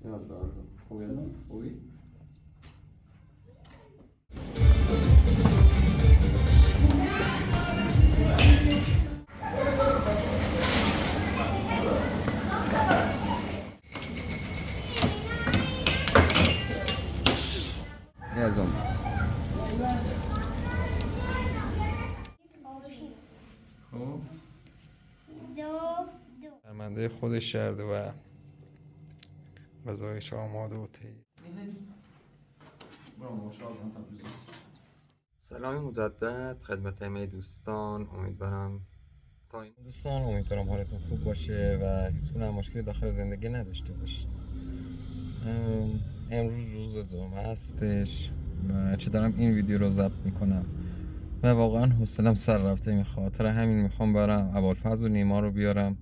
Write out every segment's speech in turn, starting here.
یاد لازم خوبی نه؟ خوبی؟ یزم خب شرمنده خودش کرده و غذایش آماده و تهیه. سلامی مجدد خدمت همه دوستان. امیدوارم حالتون خوب باشه و هیچ گونه مشکلی داخل زندگی نداشته باشید. امروز روز جمعه هستش و چه دارم این ویدیو رو ضبط میکنم و واقعا حوصله‌ام سر رفته. این خاطر همین میخوام برم ابوالفضل و نیما رو بیارم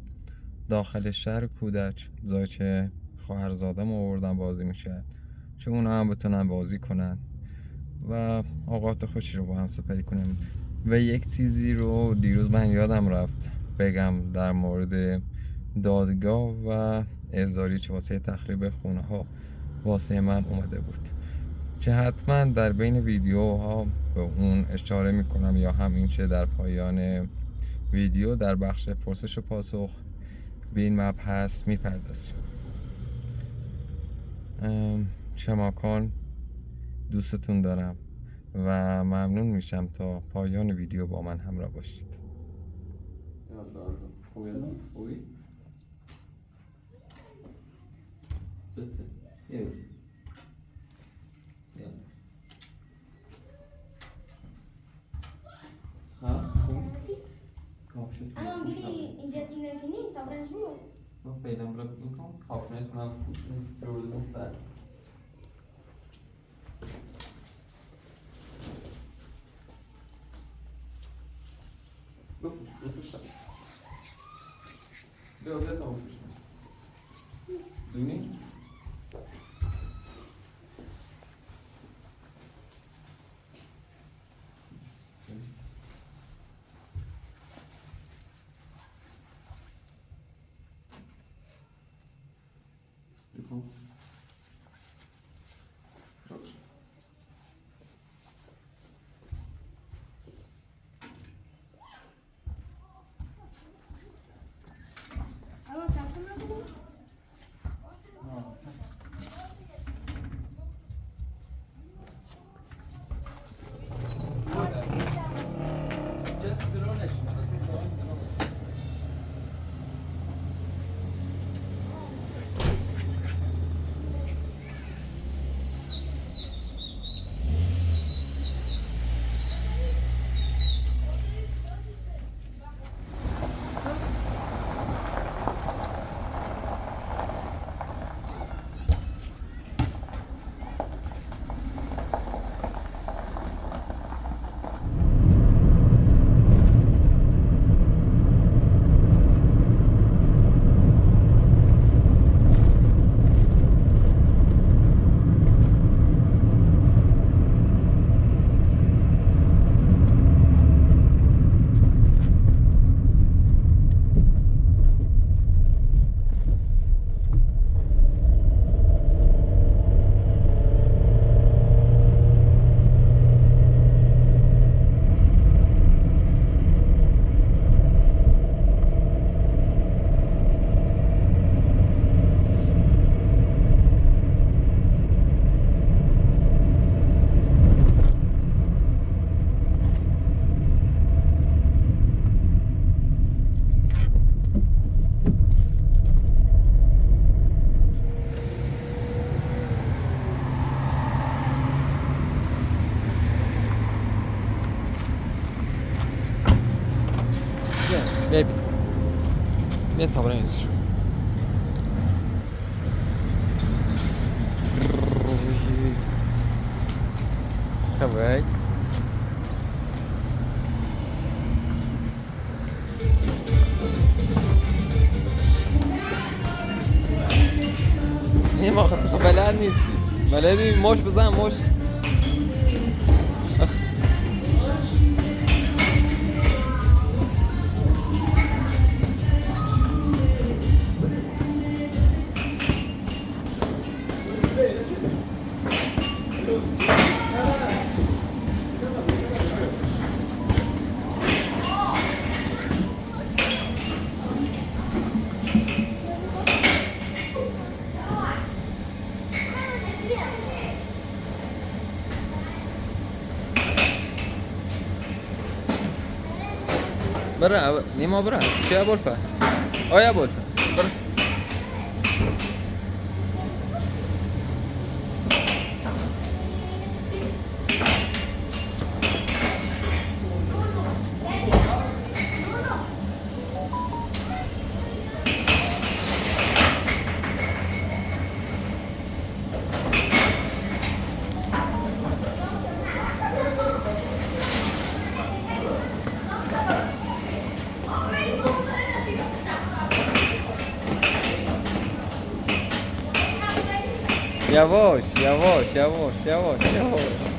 داخل شهر کودک، جایی که خواهرزادم آوردن بازی میشه، چون اونا هم بتونن بازی کنن و اوقات خوشی رو با هم سپری کنیم. و یک چیزی رو دیروز من یادم رفت بگم در مورد دادگاه و احضاری که واسه تخریب خونه ها واسه من اومده بود، که حتما در بین ویدیوها به اون اشاره میکنم یا همین که در پایان ویدیو در بخش پرسش و پاسخ به این مبحث میپردازیم. کماکان دوستتون دارم و ممنون میشم تا پایان ویدیو با من همراه باشید. یاد لازم خوبی نه؟ خوبی؟ چته؟ یه ها؟ خوب؟ کامشون الان میری اینجا تو نکنی تا برنج بود. من پیدام رو میکنم کافشونتونم رو بودم سر بفوش بیا تا بفوش دونی؟ بکن الان چند سال بود؟ Baby, vem tá branco isso. Acabei. Nie ma بلد نیستی. بلدی مش بزن مش. برا نیما برا چی ابوالفضل آیا ابوالفضل برا یواش یواش یواش یواش یواش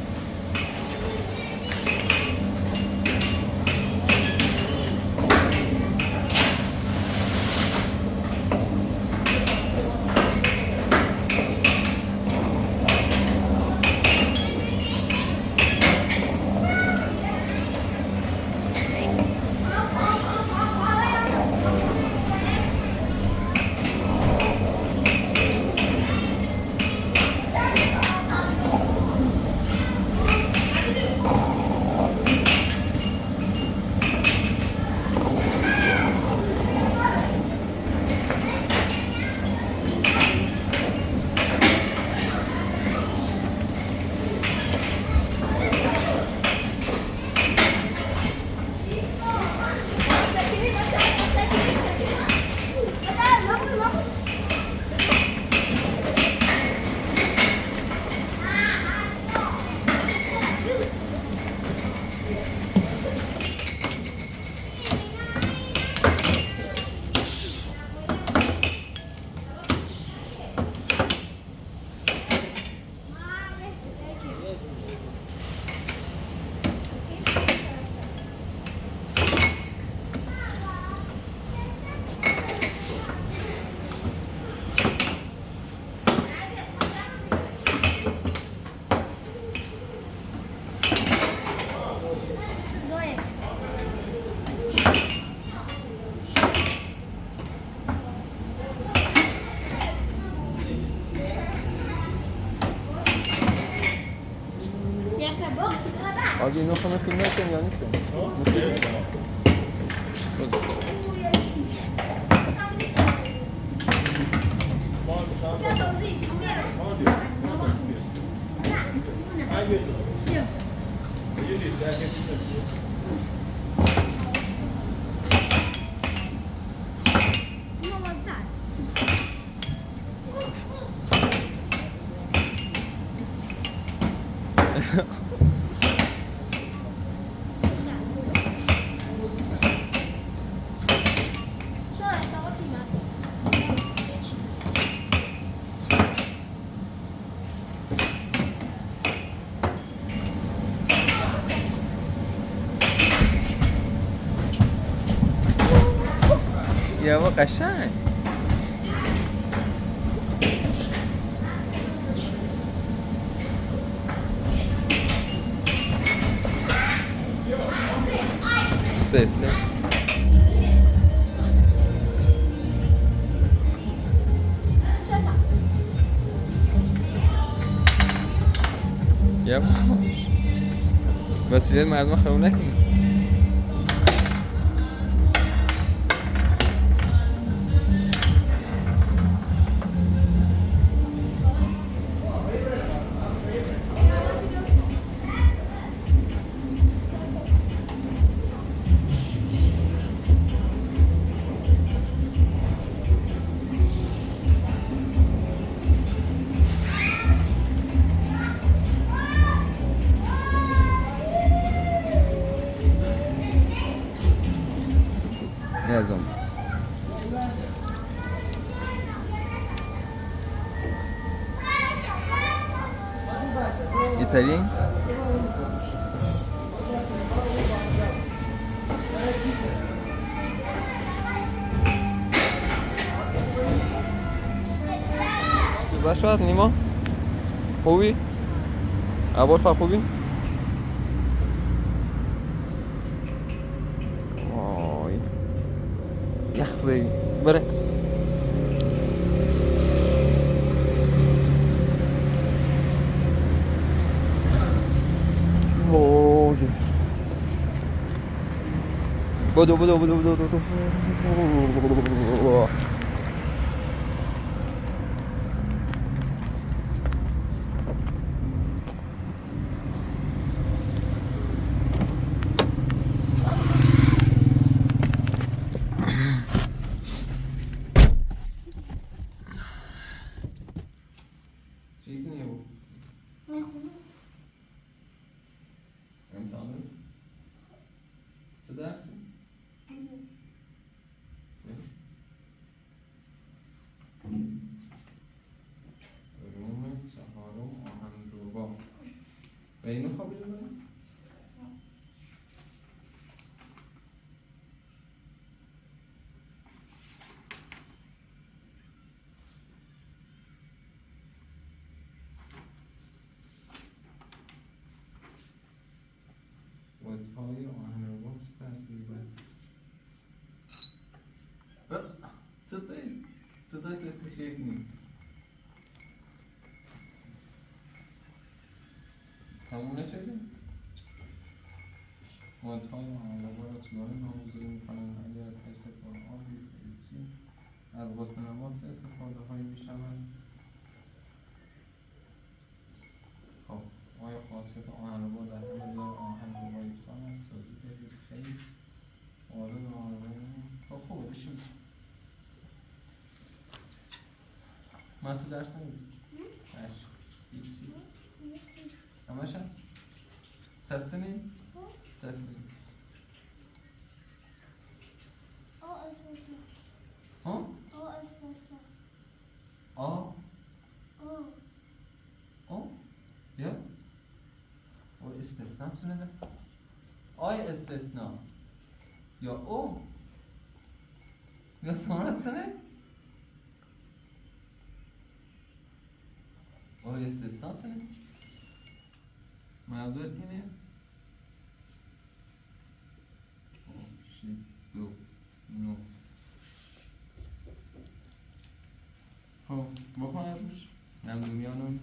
آگه اینو خونه فیلم هستم یا نیستم؟ یوا قشنگ سه یوا وسیله مردم خراب نکنی از اون ایتالی باشه نیما خوبی؟ ابوالفضل خوبی؟ وای یخ زی بره. وای بدو بدو بدو بدو بدو. چیزی نیو میخونم. امتحان داری؟ چه درسی؟ علوم چهارم آهنربا و اینو خوابیده داری؟ ودهای آهنربا چه تأثیری داره؟ چه تأثیری شکل نیم؟ تموم نشده؟ ودهای آهنربا را چگونه نامگذاری می‌کنند اگر تشت آبی فریزی از قطب چه استفاده هایی می‌شوند؟ خب آیا خاصیت آهنربا در همه جای آهنربا یکسان است؟ توضیح بدید. خیلی وارد آهنربا خب خوبه بشیم. متن درس نمیدی؟ باشه. هیچی؟ همش هست؟ سرسنی؟ سرسنی ها؟ آ؟ آ؟ یا؟ و استثناء سنده؟ آی استثناء یا او؟ یا تمرد سنه؟ آی استثناء سنه؟ معذرت اینه؟ دو نو خب بخون از روش ممنونیانو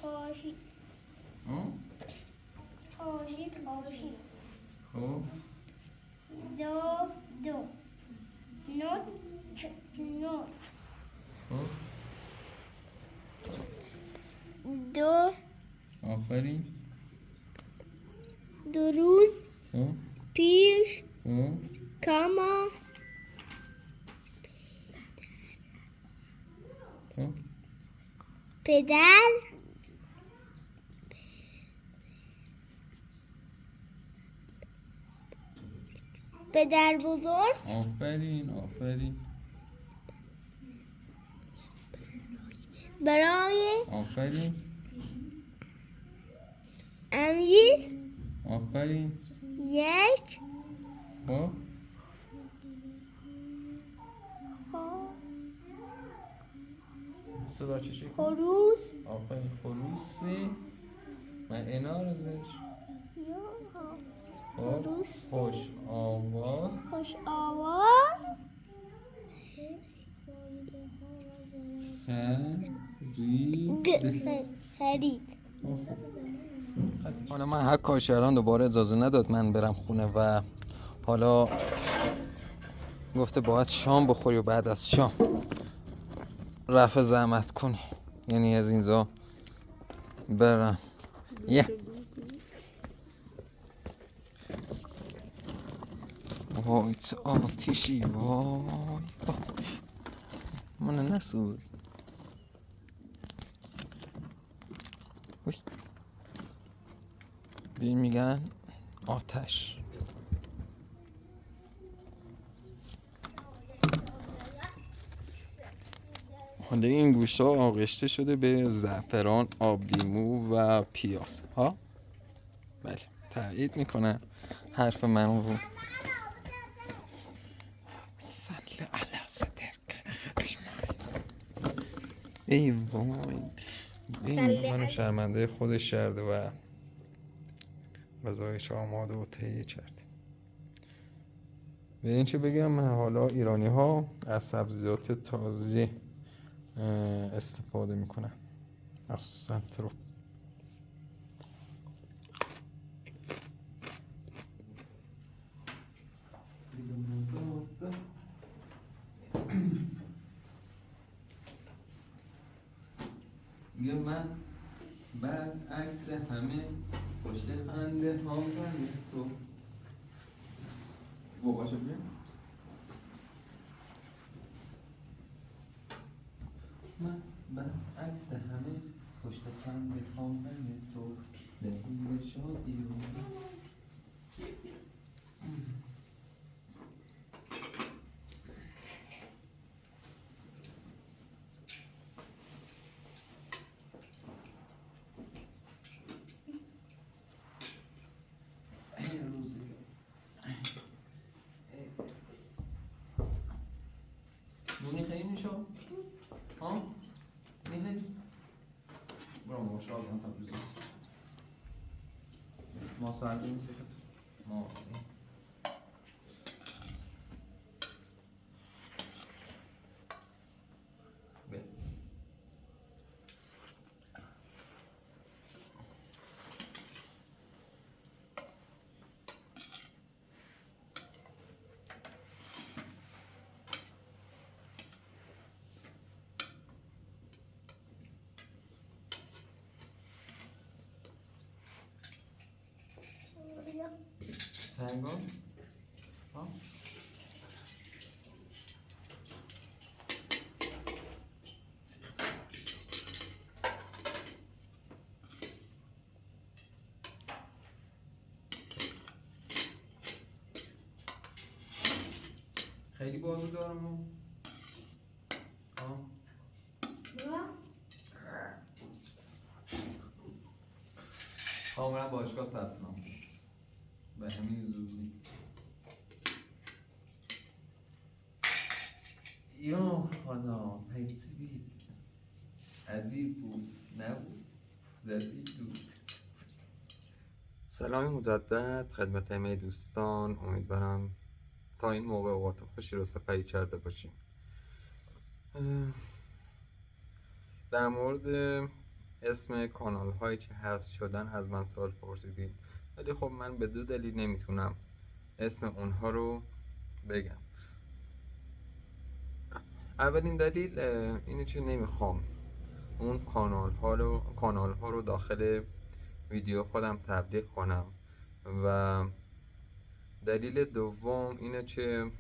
خاشی خب دو نوت خب دو آفرین روز خب پیش خب کاما خب پدر پدر بزرگ آفرین برای آفرین امیر آفرین یک خب صدا چه شکلی؟ خروس آفرین خروسی و اینا رو زش خب خوش آواز خوش آواز خرید حالا من هر کار کردم دوباره اجازه نداد من برم خونه و حالا گفته باید شام بخوری و بعد از شام رفع زحمت کنی، یعنی از اینجا برم وای چه آتیشی وای منو نسوز. بی میگن آتش. حالا این گوشت ها آغشته شده به زعفران، آبلیمو و پیاز ها. بله تایید میکنم حرف من رو. صلی علی صدق. ای وای، این منو شرمنده خودش کرده و غذایش آماده و تهیه کرده. به این چه بگم، حالا ایرانی ها از سبزیجات تازه استفاده میکنن، مخصوصا ترو. میگه من برعکس همه پشت خنده ها تو باباشو بیا. من برعکس همه پشت خنده ها تو دلیل شادی رو نونی خیلی میشو؟ ها؟ نیهی؟ برو ماشا آدم تبریز است ماس ورگی نیستی که ماسی بیا سنگان؟ ها؟ خیلی بازو دارم ها؟ کاملا باشگاه ثبت نام به همین زودی. یا خدا پیچید عجیب بود نبود زدی بود. سلامی مجدد خدمت همه دوستان، امیدوارم تا این موقع اوقات خوشی رو سپری کرده باشیم. در مورد اسم کانال هایی که هست شدن از من سوال پرسیدین، ولی خب من به دو دلیل نمیتونم اسم اونها رو بگم. اولین دلیل اینه که نمیخوام اون کانال ها رو داخل ویدیو خودم تبلیغ کنم، و دلیل دوم اینه که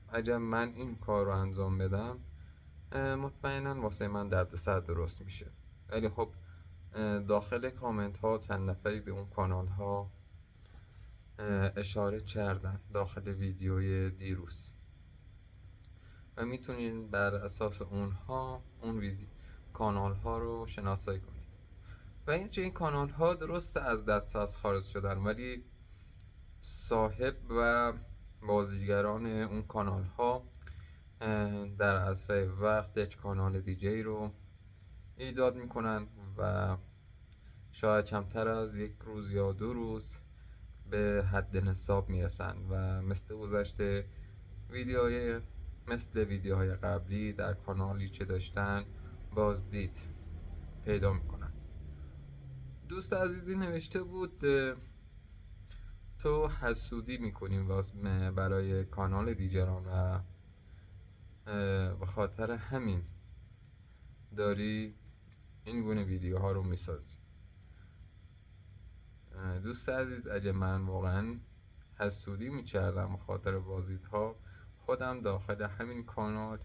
اگر من این کار رو انجام بدم مطمئنا واسه من دردسر درست میشه. ولی خب داخل کامنت ها چند نفری به اون کانال ها اشاره کردن داخل ویدیوی دیروز و میتونین بر اساس اونها اون کانال ها رو شناسایی کنید. و این کانال ها درست از دسترس خارج شدن، ولی صاحب و بازیگران اون کانال ها در اسرع وقت یک کانال دیگه رو ایجاد میکنن و شاید کمتر از 1 روز یا 2 روز به حد نصاب میرسن و مثل گذشته ویدیوهای قبلی در کانالی که داشتن بازدید پیدا میکنن. دوست عزیزی نوشته بود تو حسودی میکنیم برای کانال دیگران و به خاطر همین داری این گونه ویدیوها رو میسازی. دوست عزیز، اگه من واقعا حسودی میکردم به خاطر بازدیدها، خودم داخل همین کانال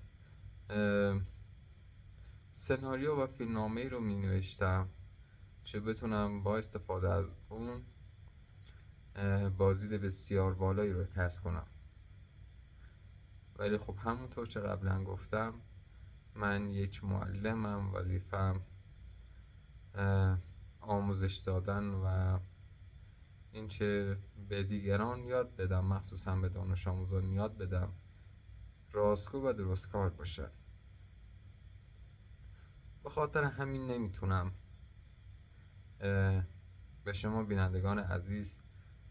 سناریو و فیلمنامه‌ای رو مینوشتم که بتونم با استفاده از اون بازدید بسیار بالایی رو کسب کنم. ولی خب همونطور که قبلا گفتم، من یک معلمم، وظیفم آموزش دادن و اینکه به دیگران یاد بدم، مخصوصا به دانش آموزان یاد بدم راستگو و درستکار باشن. به خاطر همین نمیتونم به شما بینندگان عزیز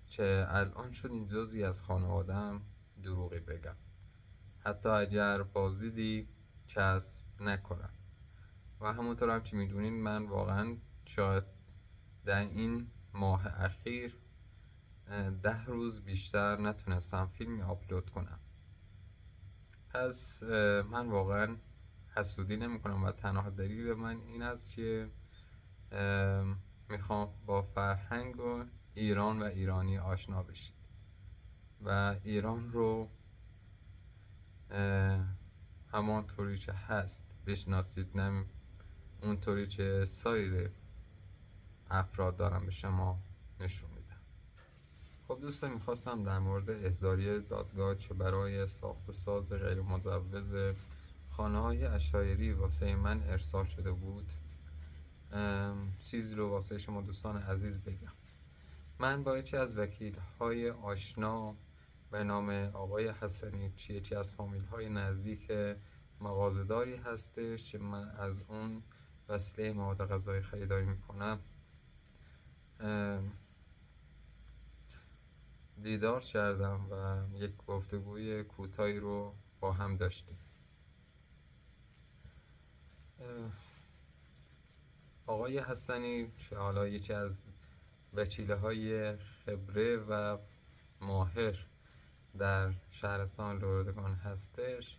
که الان شد این جزئی از خانواده‌ام دروغی بگم، حتی اگر بازدیدی کسب نکنم. و همونطور هم که میدونین من واقعا شاید در این ماه اخیر 10 روز بیشتر نتونستم فیلمی آپلود کنم. پس من واقعا حسودی نمی کنم و تنها دلیل من این است که میخوام با فرهنگ و ایران و ایرانی آشنا بشید و ایران رو همانطوری که هست بشناسید، نه اونطوری که سایر افراد دارم به شما نشون میدم. خب دوستان، میخواستم در مورد احضاری دادگاه که برای ساخت و ساز غیر مجوز خانه های عشایری واسه من ارسال شده بود چیزی رو واسه شما دوستان عزیز بگم. من با یکی از وکیل های آشنا به نام آقای حسنی که یکی از فامیل های نزدیک مغازه‌داری هستش که من از اون وسیله مواد غذایی خریداری میکنم دیدار کردم و یک گفتگوی کوتاهی رو با هم داشتیم. آقای حسنی که حالا یکی از وکیله های خبره و ماهر در شهرستان لرزگان هستش،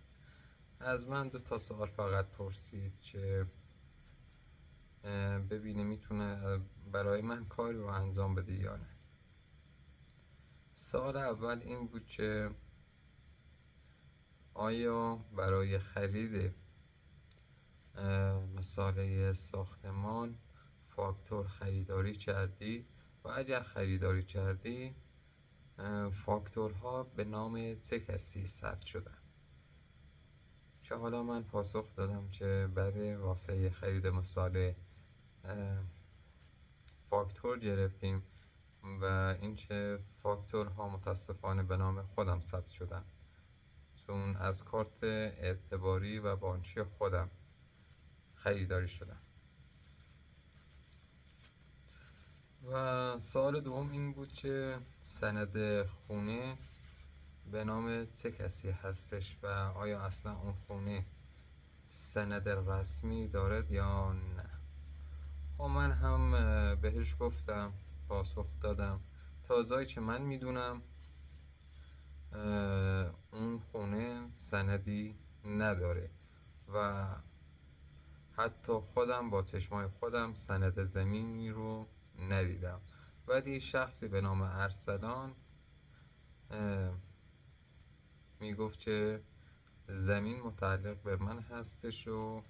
از من 2 سوال فقط پرسید که ببینه میتونه برای من کاری رو انجام بده یا نه. سوال اول این بود که آیا برای خرید مساله ساختمان فاکتور خریداری کردی و اگر خریداری کردی فاکتورها به نام چه کسی ثبت شدن؟ که حالا من پاسخ دادم که برای واسه خرید مساله فاکتور گرفتیم و اینکه فاکتورها متاسفانه به نام خودم ثبت شدن، چون از کارت اعتباری و بانکی خودم خریداری شدن. و سوال دوم این بود که سند خونه به نام چه کسی هستش و آیا اصلا اون خونه سند رسمی دارد یا نه. و من هم بهش گفتم، پاسخ دادم تا جایی که من میدونم اون خونه سندی نداره و حتی خودم با چشمای خودم سند زمینی رو ندیدم، ولی شخصی به نام ارسلان میگفت که زمین متعلق به من هستش و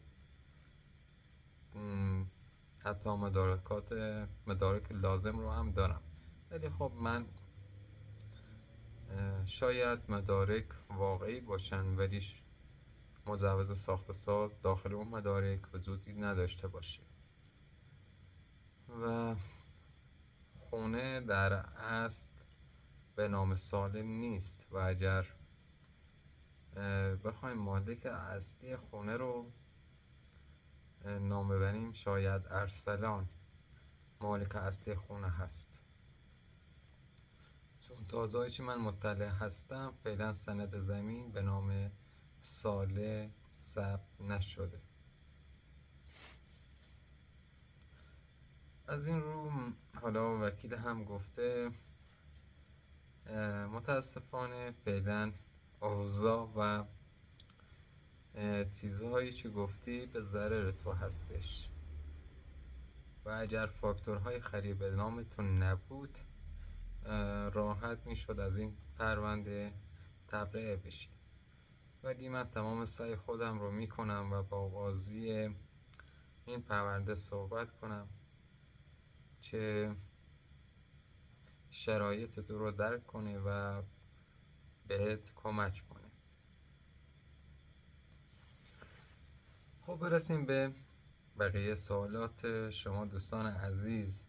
حتی مدارک لازم رو هم دارم. ولی خب من شاید مدارک واقعی باشن ولی مجوز ساخت و ساز داخل اون مدارک وجودی نداشته باشه و خونه در اصل به نام سالم نیست و اگر بخوایم مالک اصلی خونه رو نام ببریم شاید ارسلان مالک اصلی خونه هست، چون تا جایی که من مطلع هستم فعلا سند زمین به نام ساله ثبت نشده. از این رو حالا وکیل هم گفته متاسفانه فعلا اوضاع و چیزهایی که گفتی به ضرر تو هستش و اگر فاکتورهای خرید به نامتون نبود راحت میشد از این پرونده تبرئه بشی. ولی من تمام سعی خودم رو میکنم و با قاضی این پرونده صحبت کنم که شرایط تو رو درک کنه و بهت کمک کنه. خب برسیم به بقیه سوالات شما دوستان عزیز.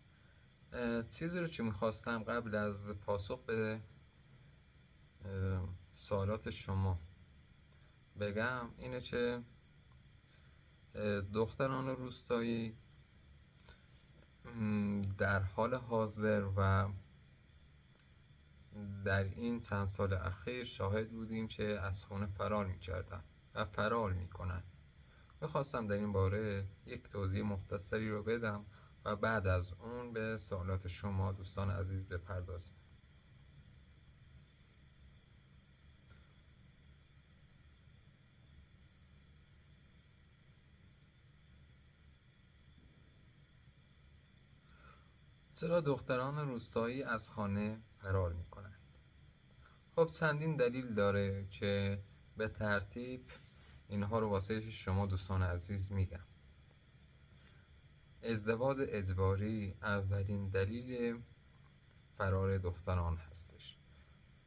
چیزی رو که میخواستم قبل از پاسخ به سوالات شما بگم اینه که دختران روستایی در حال حاضر و در این چند سال اخیر شاهد بودیم که از خونه فرار می‌کردن و فرار می‌کنن. میخواستم در این باره یک توضیح مختصری رو بدم و بعد از اون به سوالات شما دوستان عزیز بپردازیم. چرا دختران روستایی از خانه فرار میکنند؟ خب چندین دلیل داره که به ترتیب اینها رو واسه شما دوستان عزیز میگم. ازدواج اجباری اولین دلیل فرار دختران هستش.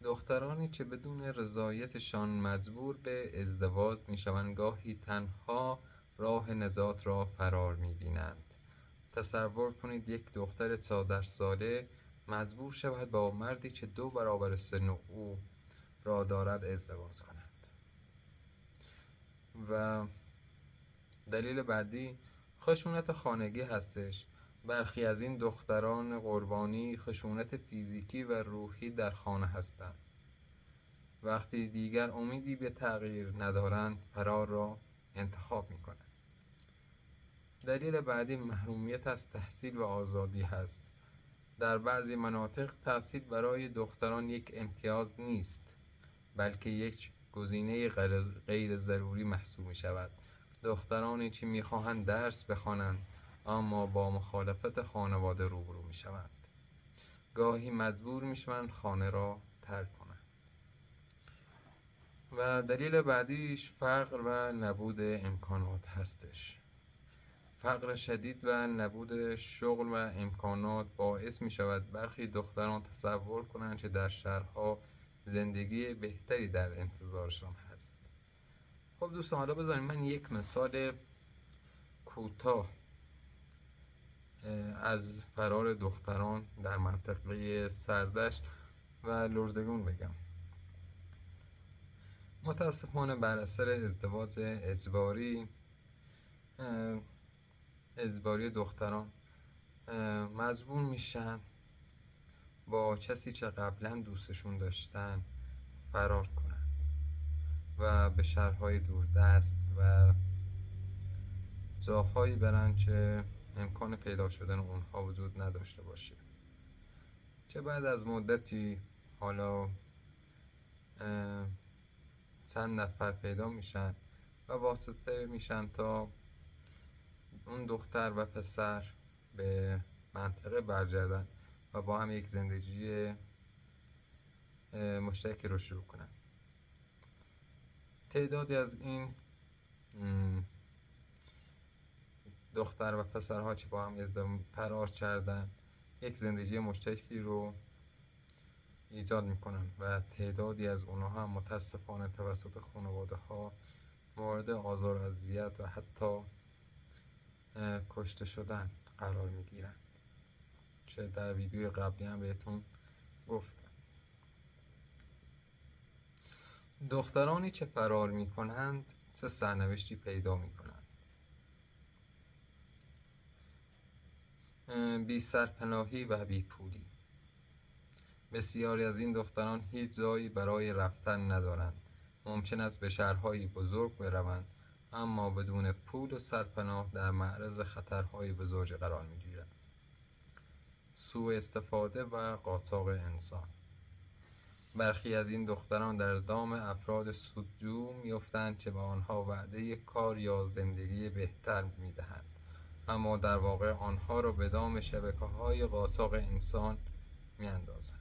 دخترانی که بدون رضایتشان مجبور به ازدواج میشوند گاهی تنها راه نجات را فرار میبینند. تصور کنید یک دختر 14 ساله مجبور شود با مردی که 2 برابر سن او را دارد ازدواج کند. و دلیل بعدی خشونت خانگی هستش. برخی از این دختران قربانی خشونت فیزیکی و روحی در خانه هستند. وقتی دیگر امیدی به تغییر ندارند فرار را انتخاب می‌کنند. دلیل بعدی محرومیت از تحصیل و آزادی هست. در بعضی مناطق تحصیل برای دختران یک امتیاز نیست، بلکه یک گزینه غیر ضروری محسوب می شود. دخترانی که می خواهند درس بخوانند اما با مخالفت خانواده روبرو می شوند. گاهی مجبور می شوند خانه را ترک کنند. و دلیل بعدیش فقر و نبود امکانات هستش. فقر شدید و نبود شغل و امکانات باعث می شود برخی دختران تصور کنند که در شهرها زندگی بهتری در انتظارشان هست. خب دوستان، حالا بذارید من یک مثال کوتاه از فرار دختران در منطقه سردشت و لردگون بگم. متاسفانه بر اثر ازدواج اجباری دختران مجبور میشن با کسی که قبلا دوستشون داشتن فرار کنند و به شهرهای دوردست و جاهایی برن که امکان پیدا شدن اونها وجود نداشته باشه. چه بعد از مدتی حالا چند نفر پیدا میشن و واسطه میشن تا اون دختر و پسر به منطقه برگردن و با هم یک زندگی مشترکی رو شروع کنن. تعدادی از این دختر و پسرها که با هم فرار کردن یک زندگی مشترکی رو ایجاد میکنن و تعدادی از اونها هم متاسفانه توسط خانواده ها مورد آزار و اذیت و حتی کشته شدن قرار میگیرن که در ویدیوی قبلی هم بهتون گفتم. دخترانی که فرار میکنند چه سرنوشتی پیدا میکنند؟ بی سرپناهی و بی پولی. بسیاری از این دختران هیچ جایی برای رفتن ندارند. ممکن است به شهرهایی بزرگ بروند اما بدون پول و سرپناه در معرض خطرهای بزرگ قرار می‌گیرند. سوء استفاده و قاچاق انسان. برخی از این دختران در دام افراد سودجو می‌افتند که به آنها وعده کار یا زندگی بهتر می‌دهند، اما در واقع آنها را به دام شبکه‌های قاچاق انسان می‌اندازند.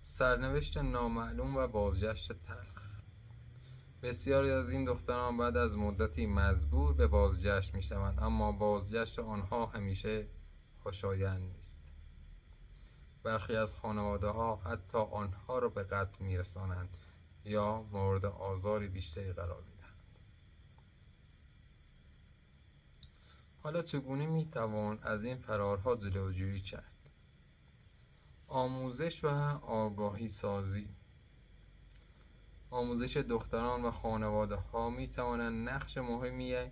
سرنوشت نامعلوم و بازگشت تلخ. بسیاری از این دختران بعد از مدتی مجبور به بازگشت می‌شوند، اما بازگشت آنها همیشه خوشایند نیست. برخی از خانواده‌ها حتی آنها را به قتل می‌رسانند یا مورد آزار بیشتری قرار می‌دهند. حالا چگونه می‌توان از این فرارها جلوگیری کرد؟ آموزش و آگاهی سازی. آموزش دختران و خانواده ها می توانند نقش مهمی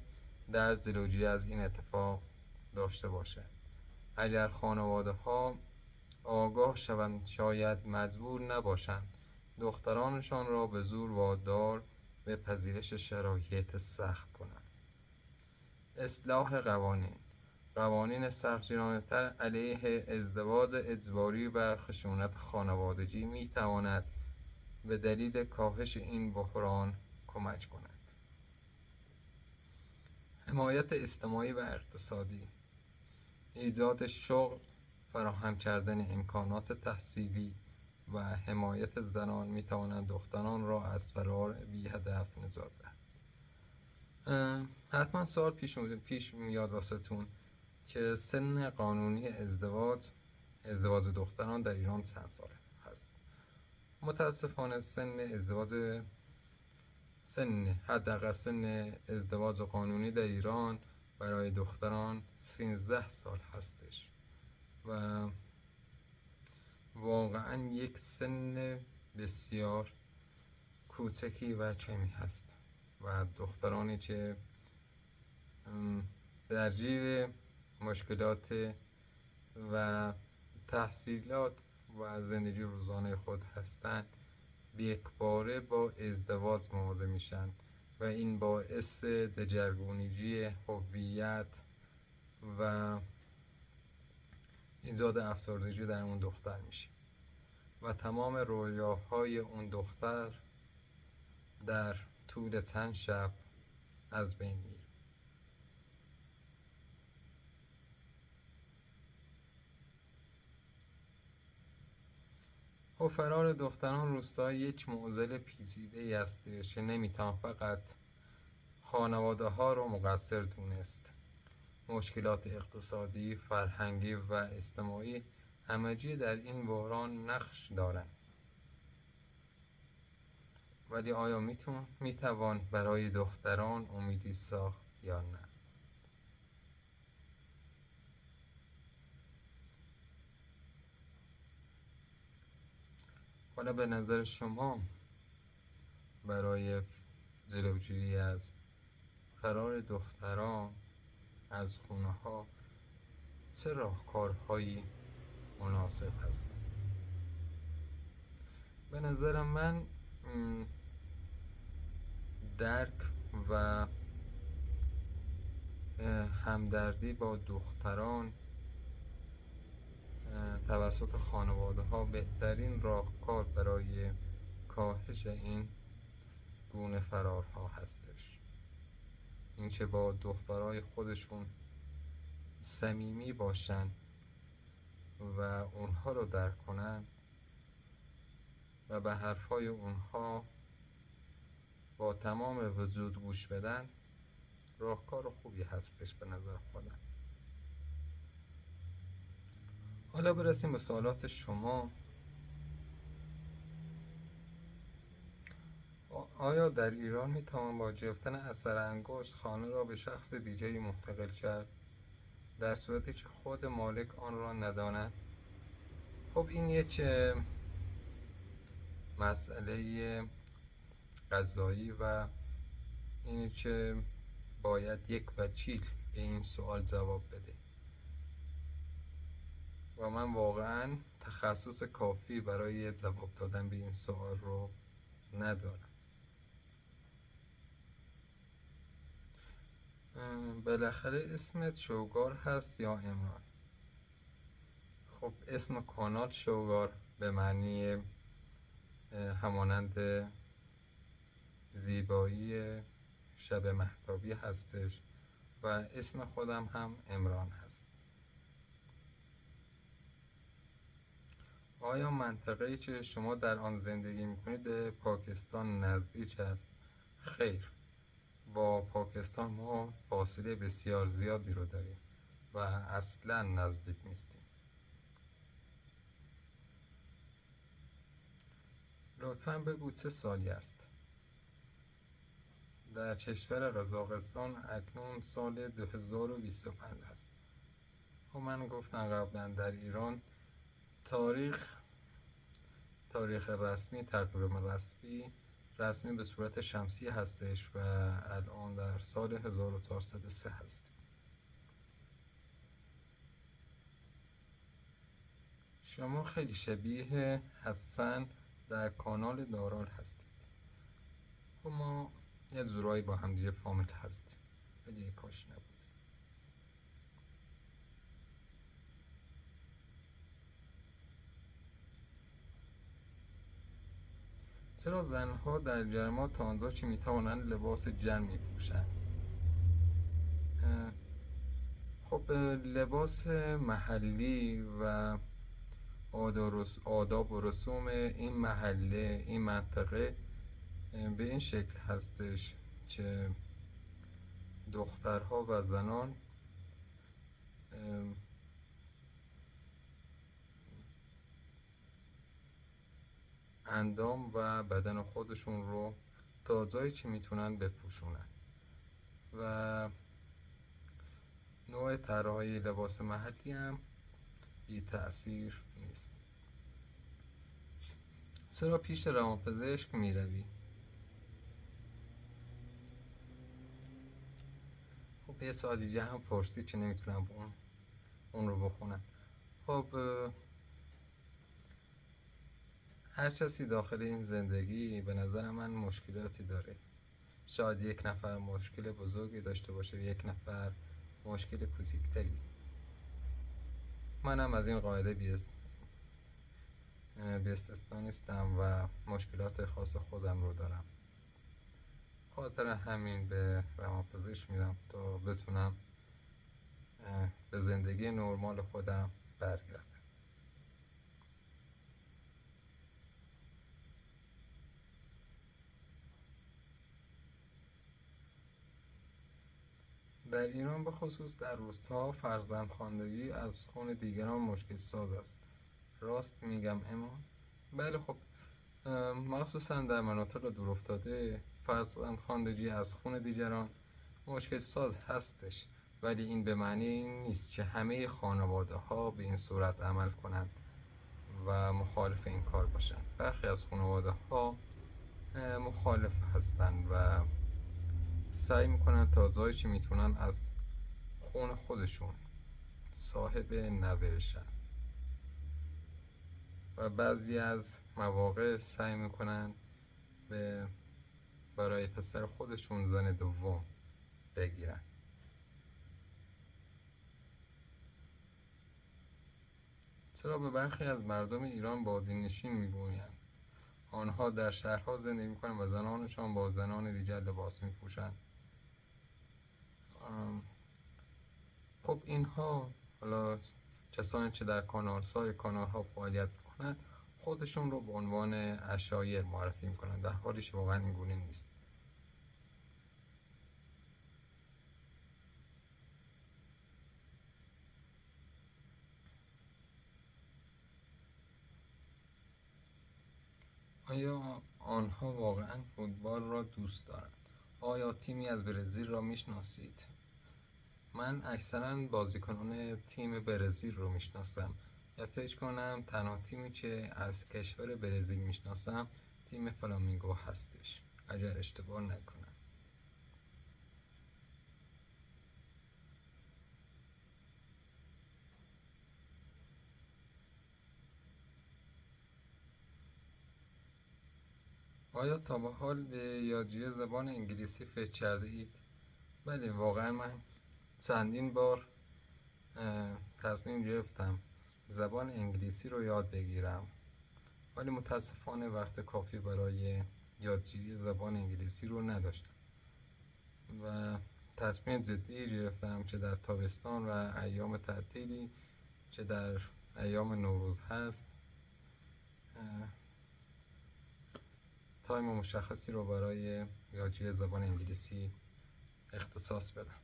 در جلوگیری از این اتفاق داشته باشند. اگر خانواده ها آگاه شوند شاید مجبور نباشند دخترانشان را به زور وادار به پذیرش شرایط سخت کنند. اصلاح قوانین سختگیرانه‌تر علیه ازدواج اجباری و خشونت خانوادگی می تواند به دلیل کاهش این بحران کمک کند. حمایت اجتماعی و اقتصادی، ایجاد شغل، فراهم کردن امکانات تحصیلی و حمایت زنان می توانند دختران را از فرار بی هدف نجات دهد. حتما سوال پیش میاد واسهتون که سن قانونی ازدواج دختران در ایران چند ساله هست؟ متاسفانه حداقل سن ازدواج قانونی در ایران برای دختران 13 سال هستش و واقعا یک سن بسیار کوچکی و کمی هست و دخترانی که درگیر مشکلات و تحصیلات و زندگی روزانه خود هستند یکباره با ازدواج مواجه میشن و این باعث دگرگونی هویت و ایجاد افسردگی در اون دختر میشه و تمام رویاهای اون دختر در طول چند شب از بین میره. و فرار دختران روستایی یک معضل پیچیده‌ای است که نمیتوان فقط خانواده ها رو مقصر دونست. مشکلات اقتصادی، فرهنگی و اجتماعی همگی در این بحران نقش دارند. ولی آیا میتوان برای دختران امیدی ساخت یا نه؟ حالا به نظر شما برای جلوگیری از فرار دختران از خونه ها چه راهکارهایی مناسب هست؟ به نظر من درک و همدردی با دختران توسط خانواده ها بهترین راهکار برای کاهش این گونه فرارها هستش. اینکه با دخترای خودشون صمیمی باشن و اونها رو درک کنن و به حرفای اونها با تمام وجود گوش بدن راهکار خوبی هستش به نظر خودم. حالا برسیم به سوالات شما. آیا در ایران میتوان با گرفتن اثر انگشت خانه را به شخص دیگری منتقل کرد در صورتی که خود مالک آن را نداند؟ خب این یک مسئله قضایی و اینه که باید یک وکیل به این سوال جواب بده و من واقعا تخصص کافی برای جواب دادن به این سوال رو ندارم. بالاخره اسمت شوگار هست یا امران؟ خب اسم کانال شوگار به معنی همانند زیبایی شب مهتابی هستش و اسم خودم هم امران هست. آیا منطقه‌ای که شما در آن زندگی میکنید به پاکستان نزدیک است؟ خیر، با پاکستان ما فاصله بسیار زیادی رو داریم و اصلا نزدیک نیستیم. لطفاً بگو چه سالی است؟ در کشور قزاقستان اکنون سال 2025 است. و من گفتم قبلا در ایران تاریخ رسمی، تقویم رسمی به صورت شمسی هستش و الان در سال 1403 هست. شما خیلی شبیه حسن در کانال دارال هستید و ما یه زورایی با هم دیگه فامیل هستیم، ولی کاش نبود. چرا زنها در جرما تانزاچی میتوانند لباس جن میپوشند؟ خب لباس محلی و آداب و رسوم این محله، این منطقه به این شکل هستش که دخترها و زنان اندام و بدن خودشون رو تا جایی که میتونن بپوشونن و نوع طرحهای لباس محلی هم بی تأثیر نیست. چرا پیش روانپزشک میروی؟ خب یه سوال دیگه هم پرسید که نمیتونم اون رو بخونم. خب هر کسی داخل این زندگی به نظر من مشکلاتی داره. شاید یک نفر مشکل بزرگی داشته باشه و یک نفر مشکل کوچیکتری. منم از این قاعده بی استثنا نیستم و مشکلات خاص خودم رو دارم. خاطر همین به روانپزشک میرم تا بتونم به زندگی نرمال خودم برگردم. در ایران به خصوص در روستاها فرزندخواندگی از خون دیگران مشکل ساز است. راست میگم اما؟ بله خب مخصوصا در مناطق دورافتاده فرزندخواندگی از خون دیگران مشکل ساز هستش، ولی این به معنی نیست که همه خانواده ها به این صورت عمل کنند و مخالف این کار باشند. برخی از خانواده ها مخالف هستند و سعی میکنن تا جایی که میتونن از خون خودشون صاحب نوه شن و بعضی از مواقع سعی میکنن برای پسر خودشون زن دوم بگیرن. چرا به برخی از مردم ایران بادی‌نشین میگویند؟ آنها در شهرها زندگی میکنن و زنانشان با زنان دیگر لباس میپوشند. خب اینها حالا کسانی که در سایر کانال ها فعالیت میکنن خودشون رو به عنوان عشایر معرفی میکنن، در حالی که واقعا این گونه نیست. آیا آنها واقعا فوتبال را دوست دارند؟ آیا تیمی از برزیل را میشناسید؟ من اکثرا بازیکنان تیم برزیل رو میشناسم و فکر کنم تنها تیمی که از کشور برزیل میشناسم تیم فلامینگو هستش، اگر اشتباه نکنم. آیا تا به حال به یادگیری زبان انگلیسی فکر کرده اید؟ بله واقعا من چندین بار تصمیم گرفتم زبان انگلیسی رو یاد بگیرم، ولی متاسفانه وقت کافی برای یادگیری زبان انگلیسی رو نداشتم و تصمیم جدی گرفتم که در تابستان و ایام تعطیلی که در ایام نوروز هست تایم مشخصی رو برای یادگیری زبان انگلیسی اختصاص بدم.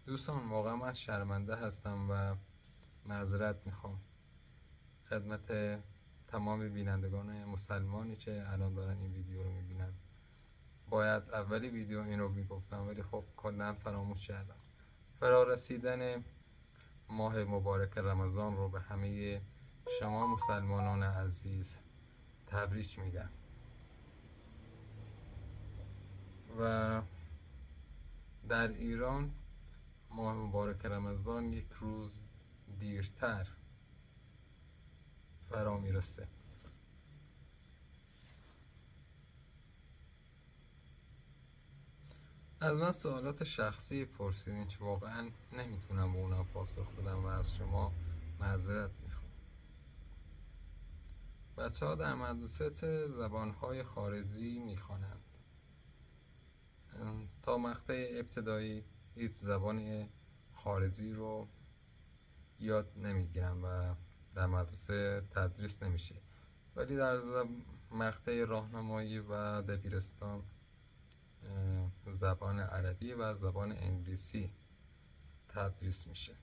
دوستان واقعا من شرمنده هستم و معذرت میخوام خدمت تمام بینندگان مسلمانی که الان دارن این ویدیو رو میبینن. باید اولی ویدیو این رو میگفتم ولی خب کلا فراموش کردم. فرا رسیدن ماه مبارک رمضان رو به همه شما مسلمانان عزیز تبریک میگم. و در ایران ماه مبارک رمضان یک روز دیرتر فرا میرسه. از من سوالات شخصی پرسیدین که واقعا نمیتونم به اونا پاسخ بدم و از شما معذرت میخوام. بچه ها در مدرسه زبانهای خارجی میخوانند. تا مقطع ابتدایی هیچ زبان خارجی رو یاد نمیگیرن و در مدرسه تدریس نمیشه، ولی در مقطع راهنمایی و دبیرستان زبان عربی و زبان انگلیسی تدریس میشه.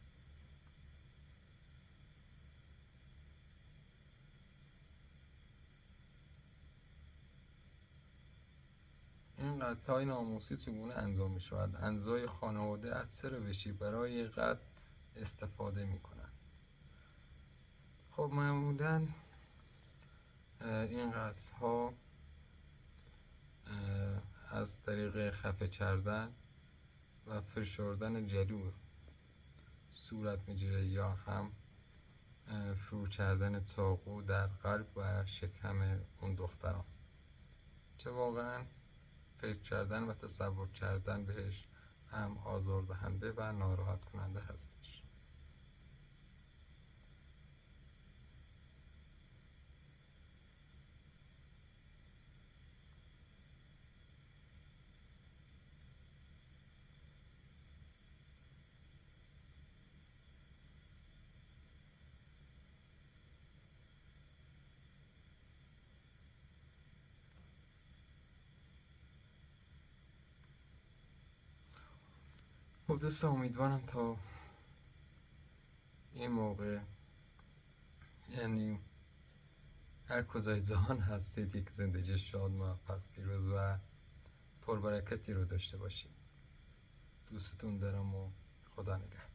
این قطعهای ناموسی چگونه انجام می شود؟ اعضای خانواده از سه روشی برای قطع استفاده می کنند. خب معمولا این قطعها از طریق خفه کردن و فشردن جلو صورت میگیره یا هم فرو کردن چاقو در قلب و شکم اون دختران که واقعا فکر کردن و تصور کردن بهش هم آزاردهنده و ناراحت کننده هستش. خب دوستان، امیدوارم تا این موقع، یعنی هر کجای جهان هستید، یک زندگی شاد، موفق، پیروز و پربرکتی رو داشته باشید. دوستتون دارم و خدا نگهدار.